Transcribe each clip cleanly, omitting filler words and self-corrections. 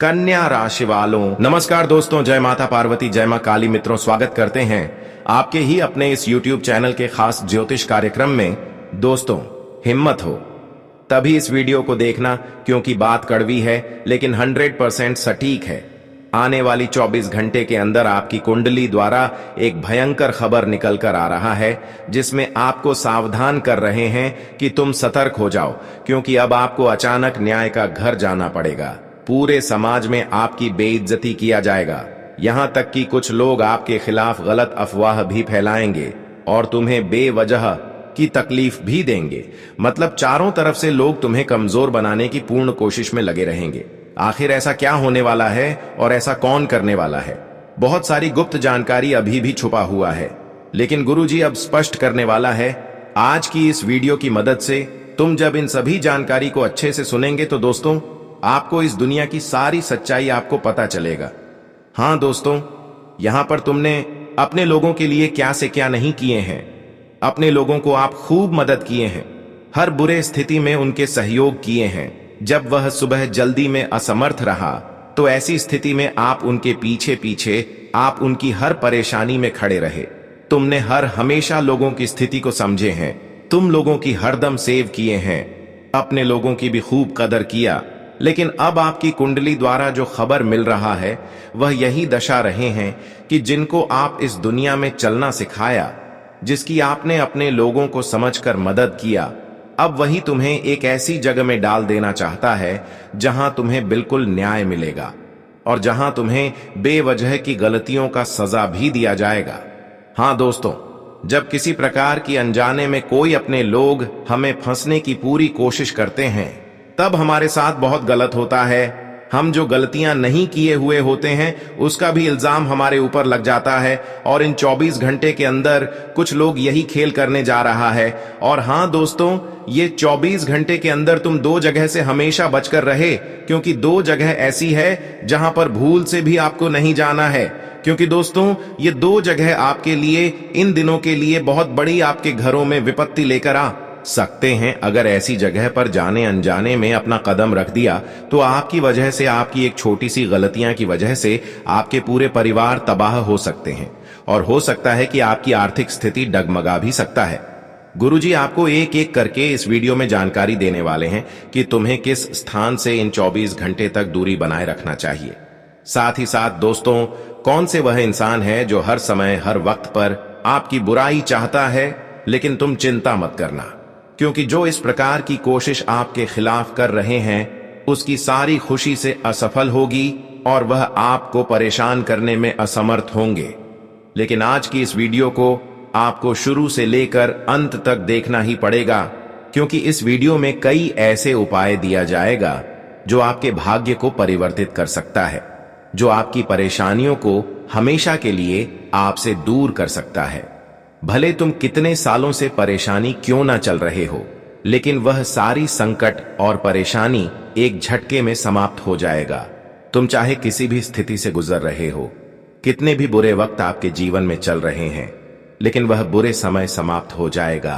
कन्या राशि वालों, नमस्कार दोस्तों। जय माता पार्वती, जय मां काली। मित्रों, स्वागत करते हैं आपके ही अपने इस YouTube चैनल के खास ज्योतिष कार्यक्रम में। दोस्तों, हिम्मत हो तभी इस वीडियो को देखना, क्योंकि बात कड़वी है लेकिन 100% सटीक है। आने वाली 24 घंटे के अंदर आपकी कुंडली द्वारा एक भयंकर खबर निकल कर आ रहा है, जिसमें आपको सावधान कर रहे हैं कि तुम सतर्क हो जाओ, क्योंकि अब आपको अचानक न्याय का घर जाना पड़ेगा। पूरे समाज में आपकी बेइज्जती किया जाएगा, यहां तक कि कुछ लोग आपके खिलाफ गलत अफवाह भी फैलाएंगे और तुम्हें बेवजह की तकलीफ भी देंगे। मतलब चारों तरफ से लोग तुम्हें कमजोर बनाने की पूर्ण कोशिश में लगे रहेंगे। आखिर ऐसा क्या होने वाला है और ऐसा कौन करने वाला है? बहुत सारी गुप्त जानकारी अभी भी छुपा हुआ है, लेकिन गुरुजी अब स्पष्ट करने वाला है। आज की इस वीडियो की मदद से तुम जब इन सभी जानकारी को अच्छे से सुनेंगे तो दोस्तों, आपको इस दुनिया की सारी सच्चाई आपको पता चलेगा। हां दोस्तों, यहां पर तुमने अपने लोगों के लिए क्या से क्या नहीं किए हैं। अपने लोगों को आप खूब मदद किए हैं, हर बुरे स्थिति में उनके सहयोग किए हैं। जब वह सुबह जल्दी में असमर्थ रहा तो ऐसी स्थिति में आप उनके पीछे पीछे, आप उनकी हर परेशानी में खड़े रहे। तुमने हर हमेशा लोगों की स्थिति को समझे हैं, तुम लोगों की हरदम सेव किए हैं, अपने लोगों की भी खूब कदर किया। लेकिन अब आपकी कुंडली द्वारा जो खबर मिल रहा है वह यही दशा रहे हैं कि जिनको आप इस दुनिया में चलना सिखाया, जिसकी आपने अपने लोगों को समझकर मदद किया, अब वही तुम्हें एक ऐसी जगह में डाल देना चाहता है जहां तुम्हें बिल्कुल न्याय मिलेगा और जहां तुम्हें बेवजह की गलतियों का सजा भी दिया जाएगा। हां दोस्तों, जब किसी प्रकार की अनजाने में कोई अपने लोग हमें फंसने की पूरी कोशिश करते हैं, तब हमारे साथ बहुत गलत होता है। हम जो गलतियां नहीं किए हुए होते हैं उसका भी इल्जाम हमारे ऊपर लग जाता है, और इन 24 घंटे के अंदर कुछ लोग यही खेल करने जा रहा है। और हां दोस्तों, ये 24 घंटे के अंदर तुम दो जगह से हमेशा बचकर रहे, क्योंकि दो जगह ऐसी है जहां पर भूल से भी आपको नहीं जाना है। क्योंकि दोस्तों, ये दो जगह आपके लिए इन दिनों के लिए बहुत बड़ी आपके घरों में विपत्ति लेकर आ सकते हैं। अगर ऐसी जगह पर जाने अनजाने में अपना कदम रख दिया तो आपकी वजह से, आपकी एक छोटी सी गलतियां की वजह से आपके पूरे परिवार तबाह हो सकते हैं, और हो सकता है कि आपकी आर्थिक स्थिति डगमगा भी सकता है। गुरुजी आपको एक एक करके इस वीडियो में जानकारी देने वाले हैं कि तुम्हें किस स्थान से इन 24 घंटे तक दूरी बनाए रखना चाहिए। साथ ही साथ दोस्तों, कौन से वह इंसान है जो हर समय हर वक्त पर आपकी बुराई चाहता है। लेकिन तुम चिंता मत करना, क्योंकि जो इस प्रकार की कोशिश आपके खिलाफ कर रहे हैं उसकी सारी खुशी से असफल होगी और वह आपको परेशान करने में असमर्थ होंगे। लेकिन आज की इस वीडियो को आपको शुरू से लेकर अंत तक देखना ही पड़ेगा, क्योंकि इस वीडियो में कई ऐसे उपाय दिया जाएगा जो आपके भाग्य को परिवर्तित कर सकता है, जो आपकी परेशानियों को हमेशा के लिए आपसे दूर कर सकता है। भले तुम कितने सालों से परेशानी क्यों ना चल रहे हो, लेकिन वह सारी संकट और परेशानी एक झटके में समाप्त हो जाएगा। तुम चाहे किसी भी स्थिति से गुजर रहे हो, कितने भी बुरे वक्त आपके जीवन में चल रहे हैं, लेकिन वह बुरे समय समाप्त हो जाएगा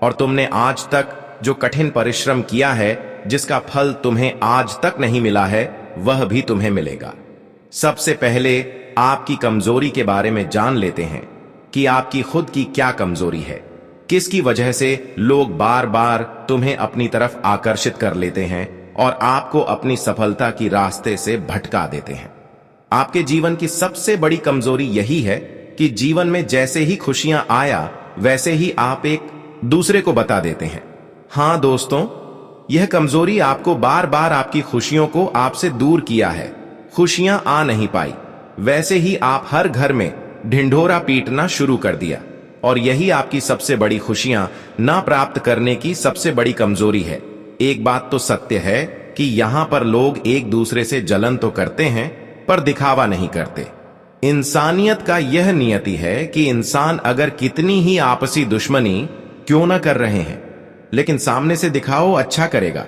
और तुमने आज तक जो कठिन परिश्रम किया है, जिसका फल तुम्हें आज तक नहीं मिला है, वह भी तुम्हें मिलेगा। सबसे पहले आपकी कमजोरी के बारे में जान लेते हैं कि आपकी खुद की क्या कमजोरी है, किसकी वजह से लोग बार बार तुम्हें अपनी तरफ आकर्षित कर लेते हैं और आपको अपनी सफलता की रास्ते से भटका देते हैं। आपके जीवन की सबसे बड़ी कमजोरी यही है कि जीवन में जैसे ही खुशियां आया वैसे ही आप एक दूसरे को बता देते हैं। हां दोस्तों, यह कमजोरी आपको बार बार आपकी खुशियों को आपसे दूर किया है। खुशियां आ नहीं पाई, वैसे ही आप हर घर में ढिंढोरा पीटना शुरू कर दिया, और यही आपकी सबसे बड़ी खुशियां ना प्राप्त करने की सबसे बड़ी कमजोरी है। एक बात तो सत्य है कि यहां पर लोग एक दूसरे से जलन तो करते हैं, पर दिखावा नहीं करते। इंसानियत का यह नियति है कि इंसान अगर कितनी ही आपसी दुश्मनी क्यों ना कर रहे हैं, लेकिन सामने से दिखाओ अच्छा करेगा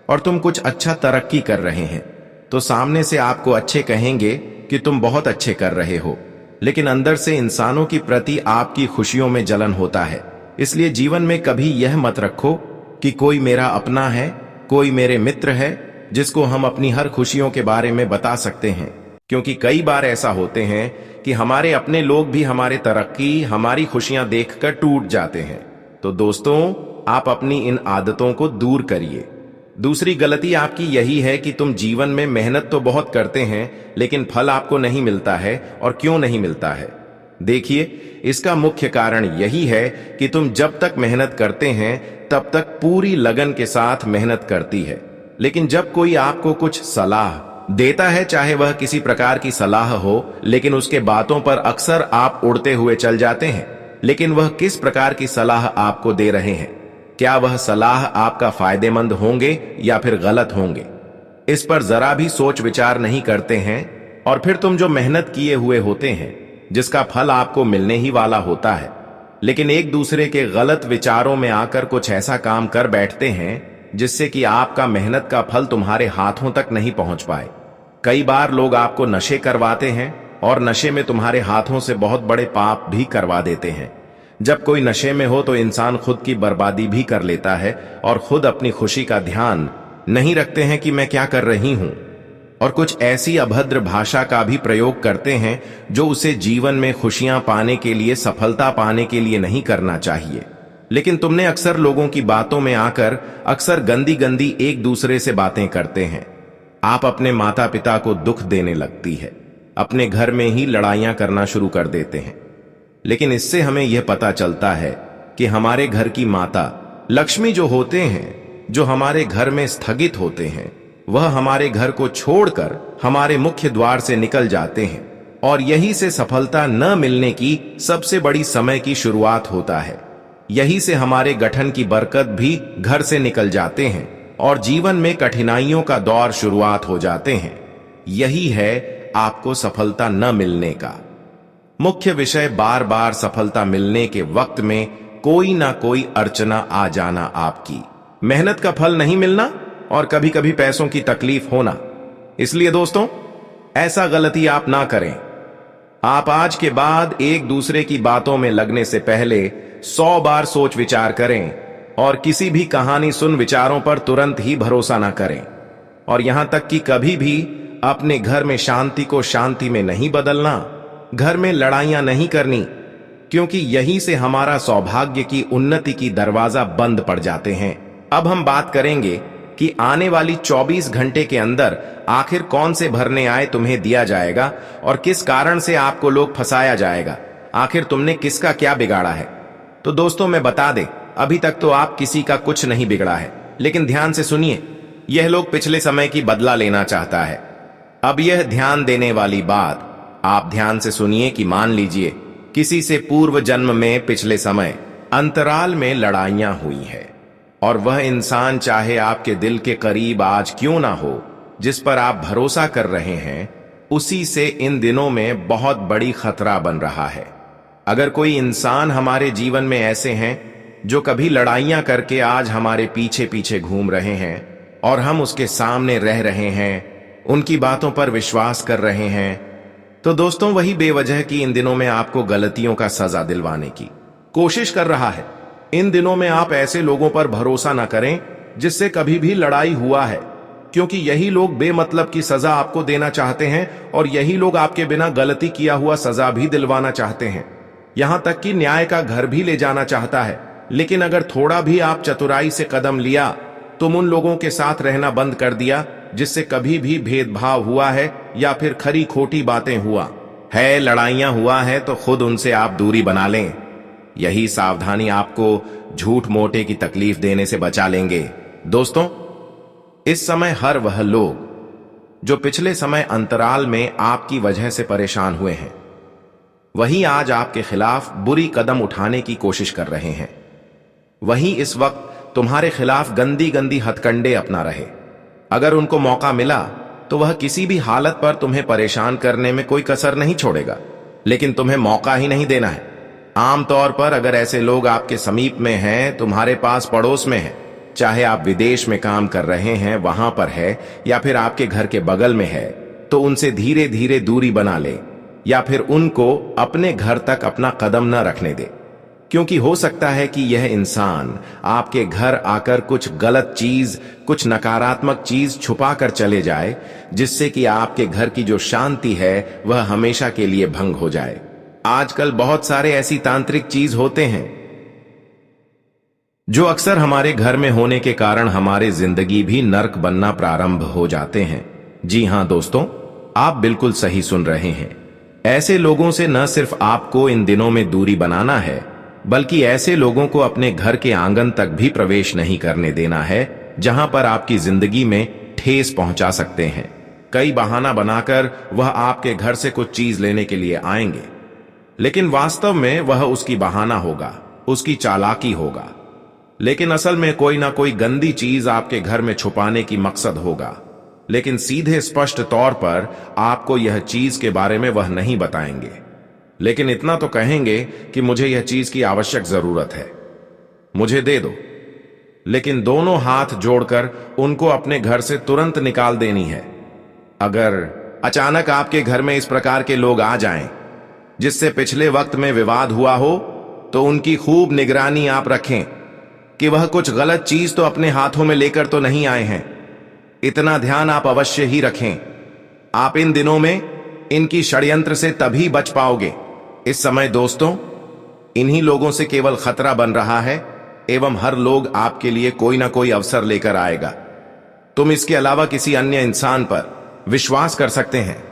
और तुम कुछ अच्छा तरक्की कर रहे हैं तो सामने से आपको अच्छे कहेंगे कि तुम बहुत अच्छे कर रहे हो, लेकिन अंदर से इंसानों की प्रति आपकी खुशियों में जलन होता है। इसलिए जीवन में कभी यह मत रखो कि कोई मेरा अपना है, कोई मेरे मित्र है, जिसको हम अपनी हर खुशियों के बारे में बता सकते हैं, क्योंकि कई बार ऐसा होते हैं कि हमारे अपने लोग भी हमारे तरक्की, हमारी खुशियां देखकर टूट जाते हैं। तो दोस्तों, आप अपनी इन आदतों को दूर करिए। दूसरी गलती आपकी यही है कि तुम जीवन में मेहनत तो बहुत करते हैं, लेकिन फल आपको नहीं मिलता है। और क्यों नहीं मिलता है? देखिए, इसका मुख्य कारण यही है कि तुम जब तक मेहनत करते हैं तब तक पूरी लगन के साथ मेहनत करती है, लेकिन जब कोई आपको कुछ सलाह देता है, चाहे वह किसी प्रकार की सलाह हो, लेकिन उसके बातों पर अक्सर आप उड़ते हुए चल जाते हैं। लेकिन वह किस प्रकार की सलाह आपको दे रहे हैं? क्या वह सलाह आपका फायदेमंद होंगे या फिर गलत होंगे? इस पर जरा भी सोच विचार नहीं करते हैं, और फिर तुम जो मेहनत किए हुए होते हैं, जिसका फल आपको मिलने ही वाला होता है, लेकिन एक दूसरे के गलत विचारों में आकर कुछ ऐसा काम कर बैठते हैं जिससे कि आपका मेहनत का फल तुम्हारे हाथों तक नहीं पहुंच पाए। कई बार लोग आपको नशे करवाते हैं और नशे में तुम्हारे हाथों से बहुत बड़े पाप भी करवा देते हैं। जब कोई नशे में हो तो इंसान खुद की बर्बादी भी कर लेता है और खुद अपनी खुशी का ध्यान नहीं रखते हैं कि मैं क्या कर रही हूं, और कुछ ऐसी अभद्र भाषा का भी प्रयोग करते हैं जो उसे जीवन में खुशियां पाने के लिए, सफलता पाने के लिए नहीं करना चाहिए। लेकिन तुमने अक्सर लोगों की बातों में आकर अक्सर गंदी गंदी एक दूसरे से बातें करते हैं। आप अपने माता पिता को दुख देने लगती है, अपने घर में ही लड़ाइयां करना शुरू कर देते हैं। लेकिन इससे हमें यह पता चलता है कि हमारे घर की माता लक्ष्मी जो होते हैं, जो हमारे घर में स्थगित होते हैं, वह हमारे घर को छोड़कर हमारे मुख्य द्वार से निकल जाते हैं, और यही से सफलता न मिलने की सबसे बड़ी समय की शुरुआत होता है। यही से हमारे गठन की बरकत भी घर से निकल जाते हैं और जीवन में कठिनाइयों का दौर शुरुआत हो जाते हैं। यही है आपको सफलता न मिलने का मुख्य विषय। बार बार सफलता मिलने के वक्त में कोई ना कोई अर्चना आ जाना, आपकी मेहनत का फल नहीं मिलना, और कभी कभी पैसों की तकलीफ होना। इसलिए दोस्तों, ऐसा गलती आप ना करें। आप आज के बाद एक दूसरे की बातों में लगने से पहले 100 बार सोच विचार करें, और किसी भी कहानी सुन विचारों पर तुरंत ही भरोसा ना करें। और यहां तक कि कभी भी अपने घर में शांति को शांति में नहीं बदलना, घर में लड़ाइयां नहीं करनी, क्योंकि यहीं से हमारा सौभाग्य की, उन्नति की दरवाजा बंद पड़ जाते हैं। अब हम बात करेंगे कि आने वाली 24 घंटे के अंदर आखिर कौन से भरने आए तुम्हें दिया जाएगा, और किस कारण से आपको लोग फंसाया जाएगा। आखिर तुमने किसका क्या बिगाड़ा है? तो दोस्तों, मैं बता दें, अभी तक तो आप किसी का कुछ नहीं बिगड़ा है, लेकिन ध्यान से सुनिए, यह लोग पिछले समय की बदला लेना चाहता है। अब यह ध्यान देने वाली बात आप ध्यान से सुनिए कि मान लीजिए किसी से पूर्व जन्म में, पिछले समय अंतराल में लड़ाइयां हुई है, और वह इंसान चाहे आपके दिल के करीब आज क्यों ना हो, जिस पर आप भरोसा कर रहे हैं, उसी से इन दिनों में बहुत बड़ी खतरा बन रहा है। अगर कोई इंसान हमारे जीवन में ऐसे हैं जो कभी लड़ाइयां करके आज हमारे पीछे पीछे घूम रहे हैं, और हम उसके सामने रह रहे हैं, उनकी बातों पर विश्वास कर रहे हैं, तो दोस्तों, वही बेवजह की इन दिनों में आपको गलतियों का सजा दिलवाने की कोशिश कर रहा है। इन दिनों में आप ऐसे लोगों पर भरोसा ना करें जिससे कभी भी लड़ाई हुआ है, क्योंकि यही लोग बेमतलब की सजा आपको देना चाहते हैं, और यही लोग आपके बिना गलती किया हुआ सजा भी दिलवाना चाहते हैं, यहां तक कि न्याय का घर भी ले जाना चाहता है। लेकिन अगर थोड़ा भी आप चतुराई से कदम लिया, तुम उन लोगों के साथ रहना बंद कर दिया जिससे कभी भी भेदभाव हुआ है या फिर खरी खोटी बातें हुआ है, लड़ाइयां हुआ है, तो खुद उनसे आप दूरी बना लें। यही सावधानी आपको झूठ मोटे की तकलीफ देने से बचा लेंगे। दोस्तों, इस समय हर वह लोग जो पिछले समय अंतराल में आपकी वजह से परेशान हुए हैं, वही आज आपके खिलाफ बुरी कदम उठाने की कोशिश कर रहे हैं। वही इस वक्त तुम्हारे खिलाफ गंदी गंदी हथकंडे अपना रहे। अगर उनको मौका मिला तो वह किसी भी हालत पर तुम्हें परेशान करने में कोई कसर नहीं छोड़ेगा, लेकिन तुम्हें मौका ही नहीं देना है। आमतौर पर अगर ऐसे लोग आपके समीप में हैं, तुम्हारे पास पड़ोस में हैं, चाहे आप विदेश में काम कर रहे हैं वहां पर है, या फिर आपके घर के बगल में है, तो उनसे धीरे धीरे दूरी बना ले, या फिर उनको अपने घर तक अपना कदम न रखने दे, क्योंकि हो सकता है कि यह इंसान आपके घर आकर कुछ गलत चीज, कुछ नकारात्मक चीज छुपा कर चले जाए, जिससे कि आपके घर की जो शांति है वह हमेशा के लिए भंग हो जाए। आजकल बहुत सारे ऐसी तांत्रिक चीज होते हैं जो अक्सर हमारे घर में होने के कारण हमारे जिंदगी भी नर्क बनना प्रारंभ हो जाते हैं। जी हां दोस्तों, आप बिल्कुल सही सुन रहे हैं। ऐसे लोगों से न सिर्फ आपको इन दिनों में दूरी बनाना है, बल्कि ऐसे लोगों को अपने घर के आंगन तक भी प्रवेश नहीं करने देना है, जहां पर आपकी जिंदगी में ठेस पहुंचा सकते हैं। कई बहाना बनाकर वह आपके घर से कुछ चीज लेने के लिए आएंगे, लेकिन वास्तव में वह उसकी बहाना होगा, उसकी चालाकी होगा। लेकिन असल में कोई ना कोई गंदी चीज आपके घर में छुपाने की मकसद होगा, लेकिन सीधे स्पष्ट तौर पर आपको यह चीज के बारे में वह नहीं बताएंगे, लेकिन इतना तो कहेंगे कि मुझे यह चीज की आवश्यक जरूरत है, मुझे दे दो। लेकिन दोनों हाथ जोड़कर उनको अपने घर से तुरंत निकाल देनी है। अगर अचानक आपके घर में इस प्रकार के लोग आ जाएं, जिससे पिछले वक्त में विवाद हुआ हो, तो उनकी खूब निगरानी आप रखें कि वह कुछ गलत चीज तो अपने हाथों में लेकर तो नहीं आए हैं। इतना ध्यान आप अवश्य ही रखें। आप इन दिनों में इनकी षड्यंत्र से तभी बच पाओगे। इस समय दोस्तों, इन्हीं लोगों से केवल खतरा बन रहा है, एवं हर लोग आपके लिए कोई ना कोई अवसर लेकर आएगा। तुम इसके अलावा किसी अन्य इंसान पर विश्वास कर सकते हैं,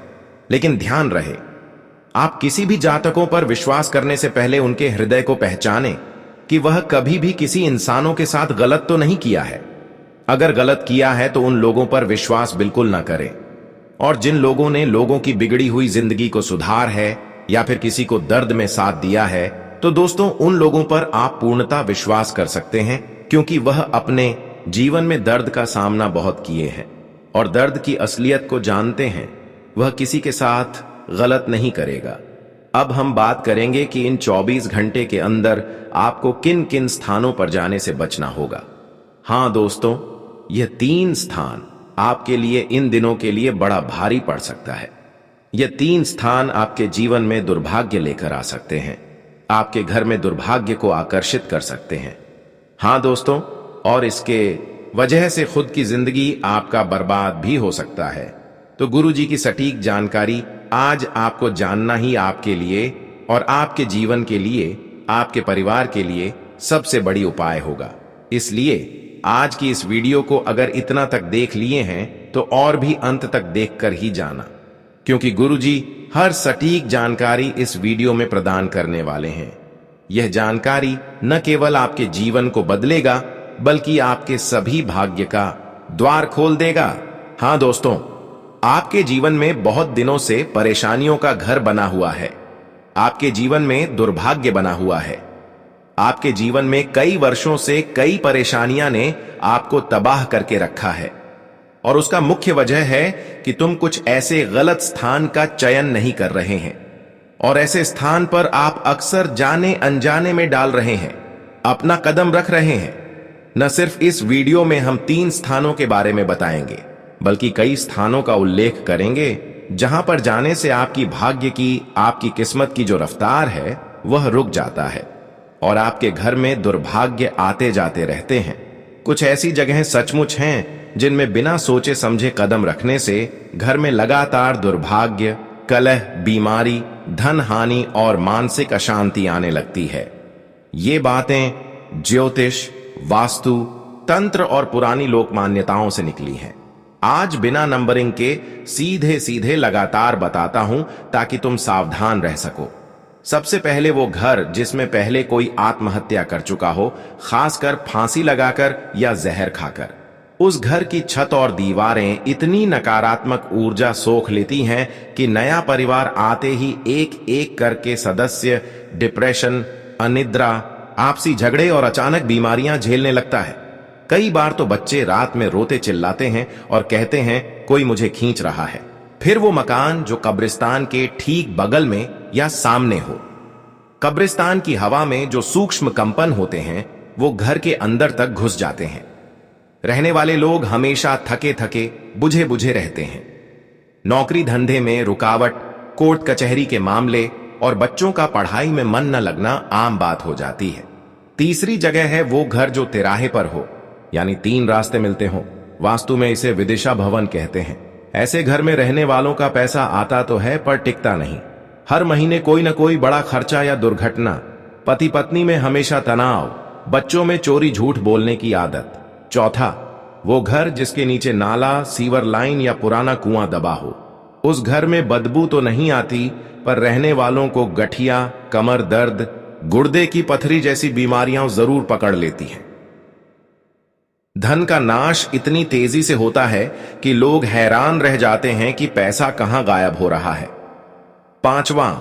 लेकिन ध्यान रहे, आप किसी भी जातकों पर विश्वास करने से पहले उनके हृदय को पहचानें कि वह कभी भी किसी इंसानों के साथ गलत तो नहीं किया है। अगर गलत किया है तो उन लोगों पर विश्वास बिल्कुल ना करें। और जिन लोगों ने लोगों की बिगड़ी हुई जिंदगी को सुधार है या फिर किसी को दर्द में साथ दिया है, तो दोस्तों उन लोगों पर आप पूर्णतः विश्वास कर सकते हैं, क्योंकि वह अपने जीवन में दर्द का सामना बहुत किए हैं और दर्द की असलियत को जानते हैं। वह किसी के साथ गलत नहीं करेगा। अब हम बात करेंगे कि इन 24 घंटे के अंदर आपको किन किन स्थानों पर जाने से बचना होगा। हां दोस्तों, यह 3 स्थान आपके लिए इन दिनों के लिए बड़ा भारी पड़ सकता है। यह 3 स्थान आपके जीवन में दुर्भाग्य लेकर आ सकते हैं, आपके घर में दुर्भाग्य को आकर्षित कर सकते हैं। हां दोस्तों, और इसके वजह से खुद की जिंदगी आपका बर्बाद भी हो सकता है। तो गुरुजी की सटीक जानकारी आज आपको जानना ही आपके लिए और आपके जीवन के लिए, आपके परिवार के लिए सबसे बड़ी उपाय होगा। इसलिए आज की इस वीडियो को अगर इतना तक देख लिए हैं, तो और भी अंत तक देखकर ही जाना, क्योंकि गुरुजी हर सटीक जानकारी इस वीडियो में प्रदान करने वाले हैं। यह जानकारी न केवल आपके जीवन को बदलेगा, बल्कि आपके सभी भाग्य का द्वार खोल देगा। हां दोस्तों, आपके जीवन में बहुत दिनों से परेशानियों का घर बना हुआ है। आपके जीवन में दुर्भाग्य बना हुआ है। आपके जीवन में कई वर्षों से कई परेशानियां ने आपको तबाह करके रखा है, और उसका मुख्य वजह है कि तुम कुछ ऐसे गलत स्थान का चयन नहीं कर रहे हैं, और ऐसे स्थान पर आप अक्सर जाने अनजाने में डाल रहे हैं, अपना कदम रख रहे हैं। न सिर्फ इस वीडियो में हम 3 स्थानों के बारे में बताएंगे, बल्कि कई स्थानों का उल्लेख करेंगे जहां पर जाने से आपकी भाग्य की, आपकी किस्मत की जो रफ्तार है वह रुक जाता है और आपके घर में दुर्भाग्य आते जाते रहते हैं। कुछ ऐसी जगहें सचमुच हैं जिनमें बिना सोचे समझे कदम रखने से घर में लगातार दुर्भाग्य, कलह, बीमारी, धन हानि और मानसिक अशांति आने लगती है। ये बातें ज्योतिष, वास्तु, तंत्र और पुरानी लोक मान्यताओं से निकली हैं। आज बिना नंबरिंग के सीधे सीधे लगातार बताता हूं, ताकि तुम सावधान रह सको। सबसे पहले वो घर जिसमें पहले कोई आत्महत्या कर चुका हो, खासकर फांसी लगाकर या जहर खाकर। उस घर की छत और दीवारें इतनी नकारात्मक ऊर्जा सोख लेती हैं कि नया परिवार आते ही एक एक करके सदस्य डिप्रेशन, अनिद्रा, आपसी झगड़े और अचानक बीमारियां झेलने लगता है। कई बार तो बच्चे रात में रोते चिल्लाते हैं और कहते हैं कोई मुझे खींच रहा है। फिर वो मकान जो कब्रिस्तान के ठीक बगल में या सामने हो, कब्रिस्तान की हवा में जो सूक्ष्म कंपन होते हैं वो घर के अंदर तक घुस जाते हैं। रहने वाले लोग हमेशा थके थके, बुझे बुझे रहते हैं। नौकरी धंधे में रुकावट, कोर्ट कचहरी के मामले, और बच्चों का पढ़ाई में मन न लगना आम बात हो जाती है। तीसरी जगह है वो घर जो तिराहे पर हो, यानी 3 रास्ते मिलते हो। वास्तु में इसे विदिशा भवन कहते हैं। ऐसे घर में रहने वालों का पैसा आता तो है पर टिकता नहीं। हर महीने कोई न कोई बड़ा खर्चा या दुर्घटना, पति पत्नी में हमेशा तनाव, बच्चों में चोरी झूठ बोलने की आदत। चौथा, वो घर जिसके नीचे नाला, सीवर लाइन या पुराना कुआं दबा हो। उस घर में बदबू तो नहीं आती पर रहने वालों को गठिया, कमर दर्द, गुर्दे की पथरी जैसी बीमारियां जरूर पकड़ लेती हैं। धन का नाश इतनी तेजी से होता है कि लोग हैरान रह जाते हैं कि पैसा कहां गायब हो रहा है। पांचवां,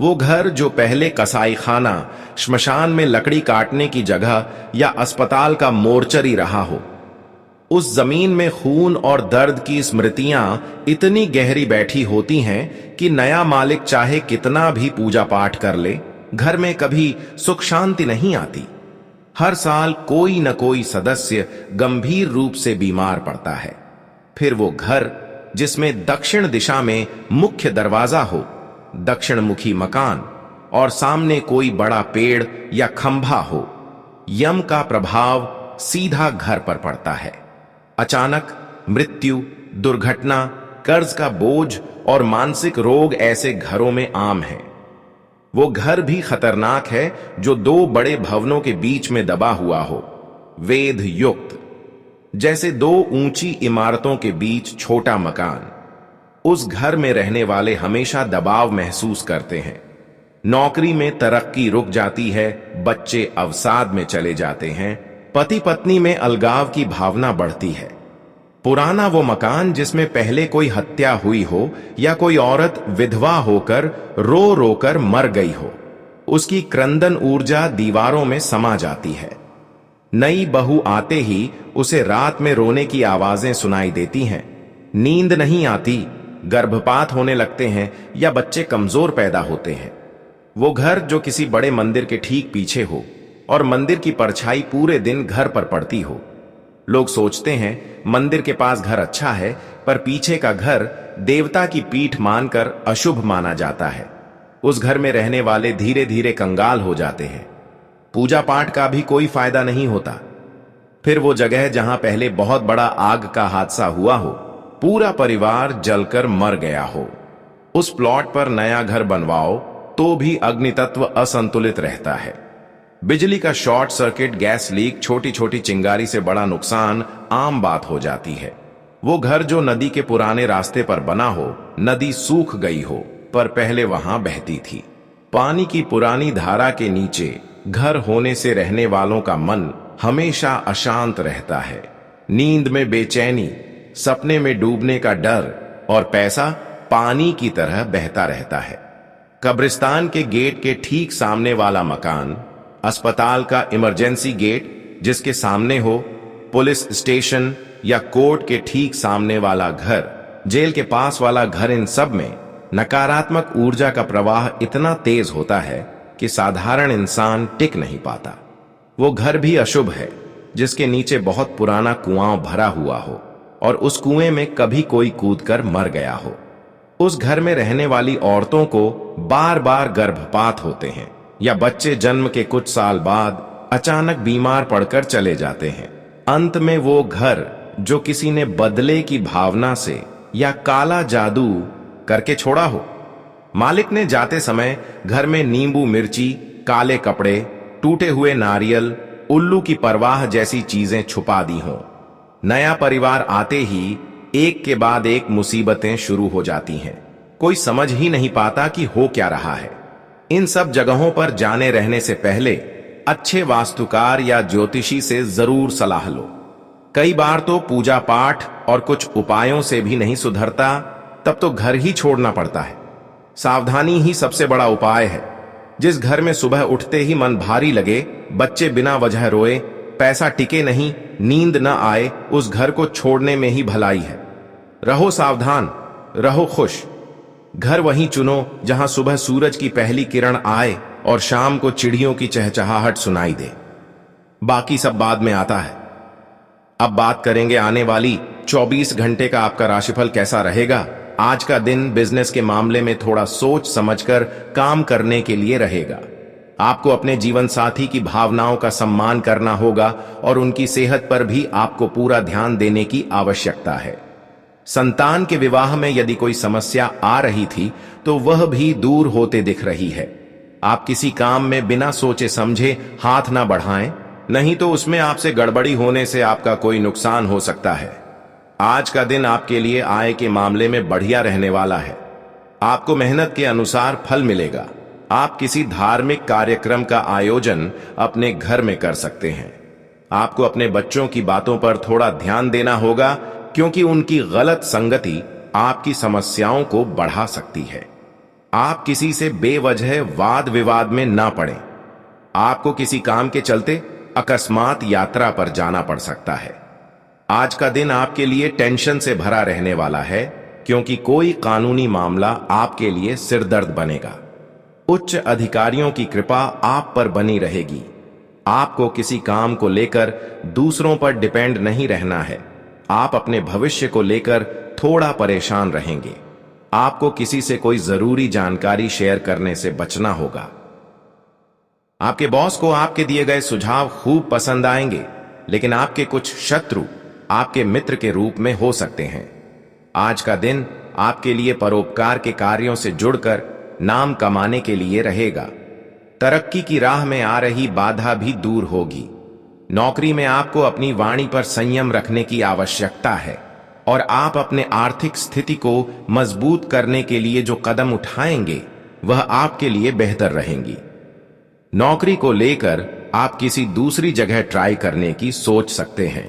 वो घर जो पहले कसाई खाना, श्मशान में लकड़ी काटने की जगह या अस्पताल का मोर्चरी रहा हो। उस जमीन में खून और दर्द की स्मृतियां इतनी गहरी बैठी होती हैं कि नया मालिक चाहे कितना भी पूजा पाठ कर ले, घर में कभी सुख शांति नहीं आती। हर साल कोई न कोई सदस्य गंभीर रूप से बीमार पड़ता है। फिर वो घर जिसमें दक्षिण दिशा में मुख्य दरवाजा हो, दक्षिण मुखी मकान और सामने कोई बड़ा पेड़ या खंभा हो, यम का प्रभाव सीधा घर पर पड़ता है। अचानक मृत्यु, दुर्घटना, कर्ज का बोझ और मानसिक रोग ऐसे घरों में आम है। वो घर भी खतरनाक है जो 2 बड़े भवनों के बीच में दबा हुआ हो, वेध युक्त, जैसे 2 ऊंची इमारतों के बीच छोटा मकान। उस घर में रहने वाले हमेशा दबाव महसूस करते हैं। नौकरी में तरक्की रुक जाती है, बच्चे अवसाद में चले जाते हैं, पति पत्नी में अलगाव की भावना बढ़ती है। पुराना वो मकान जिसमें पहले कोई हत्या हुई हो या कोई औरत विधवा होकर रो रो कर मर गई हो, उसकी क्रंदन ऊर्जा दीवारों में समा जाती है। नई बहू आते ही उसे रात में रोने की आवाजें सुनाई देती हैं। नींद नहीं आती, गर्भपात होने लगते हैं या बच्चे कमजोर पैदा होते हैं। वो घर जो किसी बड़े मंदिर के ठीक पीछे हो और मंदिर की परछाई पूरे दिन घर पर पड़ती हो। लोग सोचते हैं मंदिर के पास घर अच्छा है, पर पीछे का घर देवता की पीठ मानकर अशुभ माना जाता है। उस घर में रहने वाले धीरे धीरे कंगाल हो जाते हैं। पूजा पाठ का भी कोई फायदा नहीं होता। फिर वो जगह जहां पहले बहुत बड़ा आग का हादसा हुआ हो, पूरा परिवार जलकर मर गया हो, उस प्लॉट पर नया घर बनवाओ तो भी अग्नि तत्व असंतुलित रहता है। बिजली का शॉर्ट सर्किट, गैस लीक, छोटी छोटी चिंगारी से बड़ा नुकसान आम बात हो जाती है। वो घर जो नदी के पुराने रास्ते पर बना हो, नदी सूख गई हो पर पहले वहां बहती थी। पानी की पुरानी धारा के नीचे घर होने से रहने वालों का मन हमेशा अशांत रहता है। नींद में बेचैनी, सपने में डूबने का डर और पैसा पानी की तरह बहता रहता है। कब्रिस्तान के गेट के ठीक सामने वाला मकान, अस्पताल का इमरजेंसी गेट जिसके सामने हो, पुलिस स्टेशन या कोर्ट के ठीक सामने वाला घर, जेल के पास वाला घर, इन सब में नकारात्मक ऊर्जा का प्रवाह इतना तेज होता है कि साधारण इंसान टिक नहीं पाता। वो घर भी अशुभ है जिसके नीचे बहुत पुराना कुआं भरा हुआ हो और उस कुएं में कभी कोई कूदकर मर गया हो। उस घर में रहने वाली औरतों को बार बार गर्भपात होते हैं या बच्चे जन्म के कुछ साल बाद अचानक बीमार पड़कर चले जाते हैं। अंत में वो घर जो किसी ने बदले की भावना से या काला जादू करके छोड़ा हो। मालिक ने जाते समय घर में नींबू मिर्ची, काले कपड़े, टूटे हुए नारियल, उल्लू की परवाह जैसी चीजें छुपा दी हों। नया परिवार आते ही एक के बाद एक मुसीबतें शुरू हो जाती हैं। कोई समझ ही नहीं पाता कि हो क्या रहा है। इन सब जगहों पर जाने रहने से पहले अच्छे वास्तुकार या ज्योतिषी से जरूर सलाह लो। कई बार तो पूजा पाठ और कुछ उपायों से भी नहीं सुधरता, तब तो घर ही छोड़ना पड़ता है। सावधानी ही सबसे बड़ा उपाय है। जिस घर में सुबह उठते ही मन भारी लगे, बच्चे बिना वजह रोए, पैसा टिके नहीं, नींद न आए, उस घर को छोड़ने में ही भलाई है। रहो सावधान, रहो खुश। घर वहीं चुनो जहां सुबह सूरज की पहली किरण आए और शाम को चिड़ियों की चहचहाहट सुनाई दे। बाकी सब बाद में आता है। अब बात करेंगे आने वाली 24 घंटे का आपका राशिफल कैसा रहेगा। आज का दिन बिजनेस के मामले में थोड़ा सोच समझकर काम करने के लिए रहेगा। आपको अपने जीवन साथी की भावनाओं का सम्मान करना होगा और उनकी सेहत पर भी आपको पूरा ध्यान देने की आवश्यकता है। संतान के विवाह में यदि कोई समस्या आ रही थी तो वह भी दूर होते दिख रही है। आप किसी काम में बिना सोचे समझे हाथ ना बढ़ाएं, नहीं तो उसमें आपसे गड़बड़ी होने से आपका कोई नुकसान हो सकता है। आज का दिन आपके लिए आय के मामले में बढ़िया रहने वाला है। आपको मेहनत के अनुसार फल मिलेगा। आप किसी धार्मिक कार्यक्रम का आयोजन अपने घर में कर सकते हैं। आपको अपने बच्चों की बातों पर थोड़ा ध्यान देना होगा, क्योंकि उनकी गलत संगति आपकी समस्याओं को बढ़ा सकती है। आप किसी से बेवजह वाद विवाद में ना पड़ें। आपको किसी काम के चलते अकस्मात यात्रा पर जाना पड़ सकता है। आज का दिन आपके लिए टेंशन से भरा रहने वाला है, क्योंकि कोई कानूनी मामला आपके लिए सिरदर्द बनेगा। उच्च अधिकारियों की कृपा आप पर बनी रहेगी। आपको किसी काम को लेकर दूसरों पर डिपेंड नहीं रहना है। आप अपने भविष्य को लेकर थोड़ा परेशान रहेंगे। आपको किसी से कोई जरूरी जानकारी शेयर करने से बचना होगा। आपके बॉस को आपके दिए गए सुझाव खूब पसंद आएंगे, लेकिन आपके कुछ शत्रु आपके मित्र के रूप में हो सकते हैं। आज का दिन आपके लिए परोपकार के कार्यों से जुड़कर नाम कमाने के लिए रहेगा। तरक्की की राह में आ रही बाधा भी दूर होगी। नौकरी में आपको अपनी वाणी पर संयम रखने की आवश्यकता है और आप अपने आर्थिक स्थिति को मजबूत करने के लिए जो कदम उठाएंगे वह आपके लिए बेहतर रहेंगी। नौकरी को लेकर आप किसी दूसरी जगह ट्राई करने की सोच सकते हैं।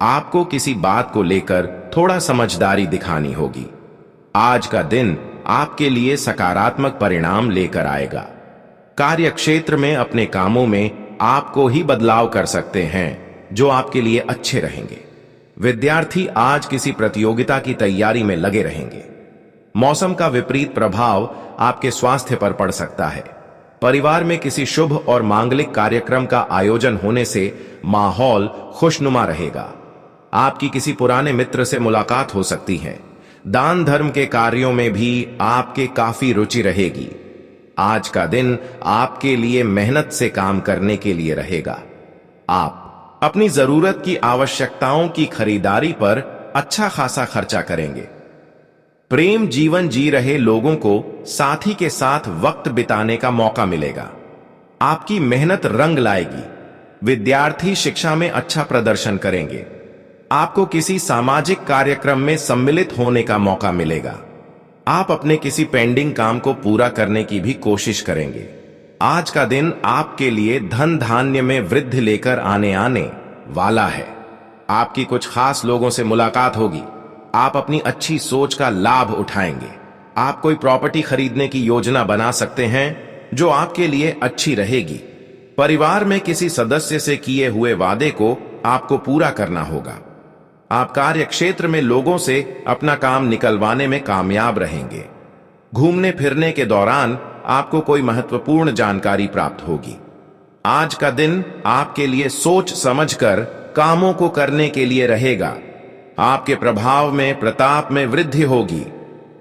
आपको किसी बात को लेकर थोड़ा समझदारी दिखानी होगी। आज का दिन आपके लिए सकारात्मक परिणाम लेकर आएगा। कार्यक्षेत्र में अपने कामों में आपको ही बदलाव कर सकते हैं, जो आपके लिए अच्छे रहेंगे। विद्यार्थी आज किसी प्रतियोगिता की तैयारी में लगे रहेंगे। मौसम का विपरीत प्रभाव आपके स्वास्थ्य पर पड़ सकता है। परिवार में किसी शुभ और मांगलिक कार्यक्रम का आयोजन होने से माहौल खुशनुमा रहेगा। आपकी किसी पुराने मित्र से मुलाकात हो सकती है। दान धर्म के कार्यों में भी आपके काफी रुचि रहेगी। आज का दिन आपके लिए मेहनत से काम करने के लिए रहेगा। आप अपनी जरूरत की आवश्यकताओं की खरीदारी पर अच्छा खासा खर्चा करेंगे। प्रेम जीवन जी रहे लोगों को साथी के साथ वक्त बिताने का मौका मिलेगा। आपकी मेहनत रंग लाएगी। विद्यार्थी शिक्षा में अच्छा प्रदर्शन करेंगे। आपको किसी सामाजिक कार्यक्रम में सम्मिलित होने का मौका मिलेगा। आप अपने किसी पेंडिंग काम को पूरा करने की भी कोशिश करेंगे। आज का दिन आपके लिए धन धान्य में वृद्धि लेकर आने वाला है। आपकी कुछ खास लोगों से मुलाकात होगी। आप अपनी अच्छी सोच का लाभ उठाएंगे। आप कोई प्रॉपर्टी खरीदने की योजना बना सकते हैं, जो आपके लिए अच्छी रहेगी। परिवार में किसी सदस्य से किए हुए वादे को आपको पूरा करना होगा। आप कार्य क्षेत्र में लोगों से अपना काम निकलवाने में कामयाब रहेंगे। घूमने फिरने के दौरान आपको कोई महत्वपूर्ण जानकारी प्राप्त होगी। आज का दिन आपके लिए सोच समझकर कामों को करने के लिए रहेगा। आपके प्रभाव में प्रताप में वृद्धि होगी।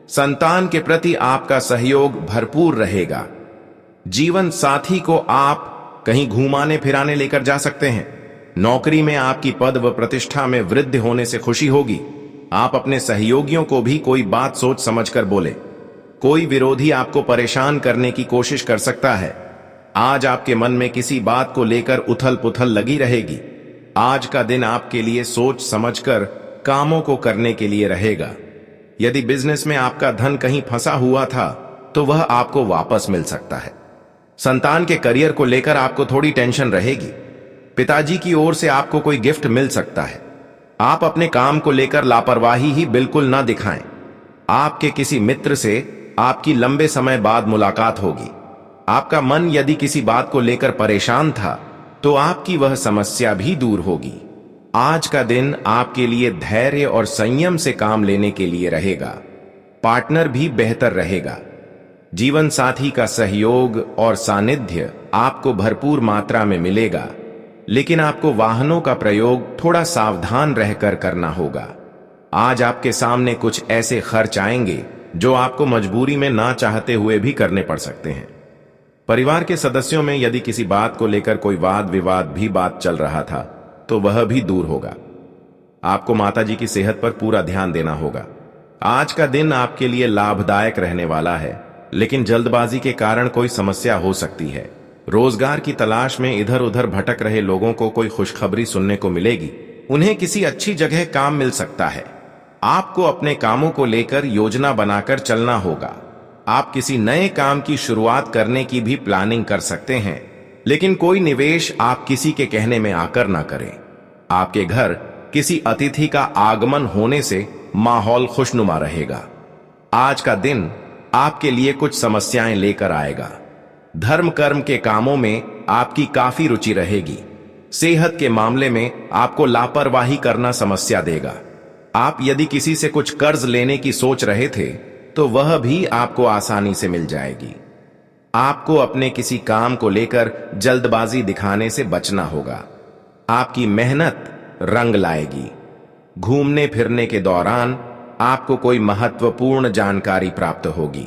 संतान के प्रति आपका सहयोग भरपूर रहेगा। जीवन साथी को आप कहीं घुमाने फिराने लेकर जा सकते हैं। नौकरी में आपकी पद व प्रतिष्ठा में वृद्धि होने से खुशी होगी। आप अपने सहयोगियों को भी कोई बात सोच समझकर बोले। कोई विरोधी आपको परेशान करने की कोशिश कर सकता है। आज आपके मन में किसी बात को लेकर उथल पुथल लगी रहेगी। आज का दिन आपके लिए सोच समझकर कामों को करने के लिए रहेगा। यदि बिजनेस में आपका धन कहीं फंसा हुआ था तो वह आपको वापस मिल सकता है। संतान के करियर को लेकर आपको थोड़ी टेंशन रहेगी। पिताजी की ओर से आपको कोई गिफ्ट मिल सकता है। आप अपने काम को लेकर लापरवाही ही बिल्कुल ना दिखाएं। आपके किसी मित्र से आपकी लंबे समय बाद मुलाकात होगी। आपका मन यदि किसी बात को लेकर परेशान था तो आपकी वह समस्या भी दूर होगी। आज का दिन आपके लिए धैर्य और संयम से काम लेने के लिए रहेगा। पार्टनर भी बेहतर रहेगा। जीवन साथी का सहयोग और सानिध्य आपको भरपूर मात्रा में मिलेगा, लेकिन आपको वाहनों का प्रयोग थोड़ा सावधान रहकर करना होगा। आज आपके सामने कुछ ऐसे खर्च आएंगे जो आपको मजबूरी में ना चाहते हुए भी करने पड़ सकते हैं। परिवार के सदस्यों में यदि किसी बात को लेकर कोई वाद विवाद भी बात चल रहा था तो वह भी दूर होगा। आपको माताजी की सेहत पर पूरा ध्यान देना होगा। आज का दिन आपके लिए लाभदायक रहने वाला है, लेकिन जल्दबाजी के कारण कोई समस्या हो सकती है। रोजगार की तलाश में इधर उधर भटक रहे लोगों को कोई खुशखबरी सुनने को मिलेगी। उन्हें किसी अच्छी जगह काम मिल सकता है। आपको अपने कामों को लेकर योजना बनाकर चलना होगा। आप किसी नए काम की शुरुआत करने की भी प्लानिंग कर सकते हैं, लेकिन कोई निवेश आप किसी के कहने में आकर ना करें। आपके घर किसी अतिथि का आगमन होने से माहौल खुशनुमा रहेगा। आज का दिन आपके लिए कुछ समस्याएं लेकर आएगा। धर्म कर्म के कामों में आपकी काफी रुचि रहेगी। सेहत के मामले में आपको लापरवाही करना समस्या देगा। आप यदि किसी से कुछ कर्ज लेने की सोच रहे थे तो वह भी आपको आसानी से मिल जाएगी। आपको अपने किसी काम को लेकर जल्दबाजी दिखाने से बचना होगा। आपकी मेहनत रंग लाएगी। घूमने फिरने के दौरान आपको कोई महत्वपूर्ण जानकारी प्राप्त होगी।